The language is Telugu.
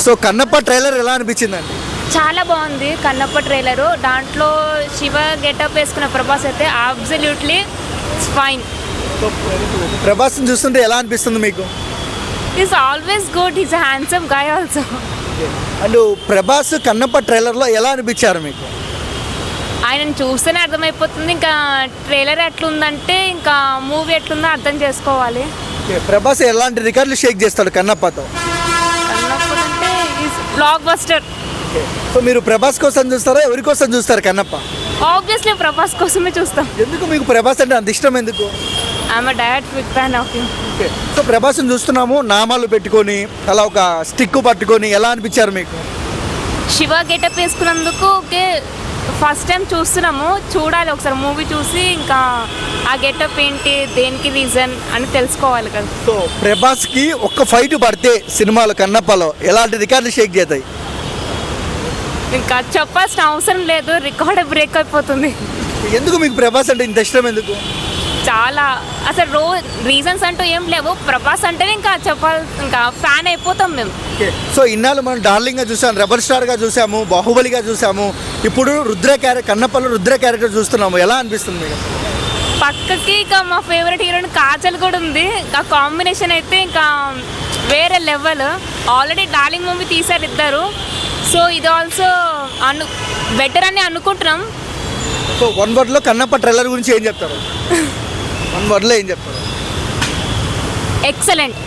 సో కన్నప్ప ట్రైలర్ ఎలా అనిపించిందండి? చాలా బాగుంది కన్నప్ప ట్రైలరు. దాంట్లో శివ గెటప్ వేసుకున్న ప్రభాస్ అయితే అబ్సల్యూట్లీ ఫైన్. సో ప్రభాస్ని చూస్తుంటే ఎలా అనిపిస్తుంది మీకు? Is always good, is a handsome guy also. And Prabhas Kannappa ట్రైలర్లో ఎలా అనిపించారు మీకు? ఆయనను చూస్తేనే అర్థమైపోతుంది. ఇంకా ట్రైలర్ ఎట్లుందంటే ఇంకా మూవీ ఎట్లుందో అర్థం చేసుకోవాలి. ప్రభాస్ ఎలాంటి రికార్డులు షేక్ చేస్తాడు కన్నప్పతో? కన్నప్ప అంటే ఈజ్ బ్లాక్ బస్టర్. సో మీరు ప్రభాస్ కోసం చూస్తారా, ఎవరి కోసం చూస్తారు కన్నప్ప? ఆబ్వియస్లీ ప్రభాస్ కోసమే చూస్తాం. ఎందుకు మీకు ప్రభాస్ అంటే అంత ఇష్టం ఎందుకు? I'm direct big fan of him. So ప్రభాస్ని చూస్తున్నాము, నామాలు పెట్టుకొని అలా ఒక స్టిక్ పట్టుకొని, ఎలా అనిపించారు మీకు? శివ గెటప్ వేసుకున్నందుకు ఓకే, ఫస్ట్ టైం చూస్తున్నాము, చూడాలి ఒకసారి మూవీ చూసి ఇంకా ఆ గెటప్ ఏంటి, దేనికి రీజన్ అని తెలుసుకోవాలి కదా. సో ప్రభాస్కి ఒక్క ఫైట్ పడితే సినిమాలో కన్నప్పలో ఎలాంటి రికార్డులు షేక్ చేస్తాయి? ఇంకా చెప్పాల్సిన అవసరం లేదు, రికార్డ్ బ్రేక్ అయిపోతుంది. ఎందుకు మీకు ప్రభాస్ అంటే ఇంత ఇష్టం ఎందుకు? చాలా అసలు రీజన్స్ అంటూ ఏం లేవు, ప్రభాస్ అంటేనే ఇంకా చెప్పాలి, ఇంకా ఫ్యాన్ అయిపోతాం మేము. సో ఇన్నాళ్ళు మనం డార్లింగ్గా చూసాము, రెబల్ స్టార్గా చూసాము, బాహుబలిగా చూసాము, ఇప్పుడు కన్నప్పలో రుద్ర క్యారెక్టర్ చూస్తున్నాము, ఎలా అనిపిస్తుంది మీకు? పక్కకి ఇంకా మా ఫేవరెట్ హీరోయిన్ కాజల్ కూడా ఉంది. ఆ కాంబినేషన్ అయితే ఇంకా వేరే లెవెల్. ఆల్రెడీ డార్లింగ్ మూవీ తీశారు ఇద్దరు, సో ఇది ఆల్సో బెటర్ అని అనుకుంటున్నాం. సో వన్ వర్డ్లో కన్నప్ప ట్రైలర్ గురించి ఏం చెప్తారు? వన్ వర్డ్లో ఏం చెప్తారు? ఎక్సలెంట్.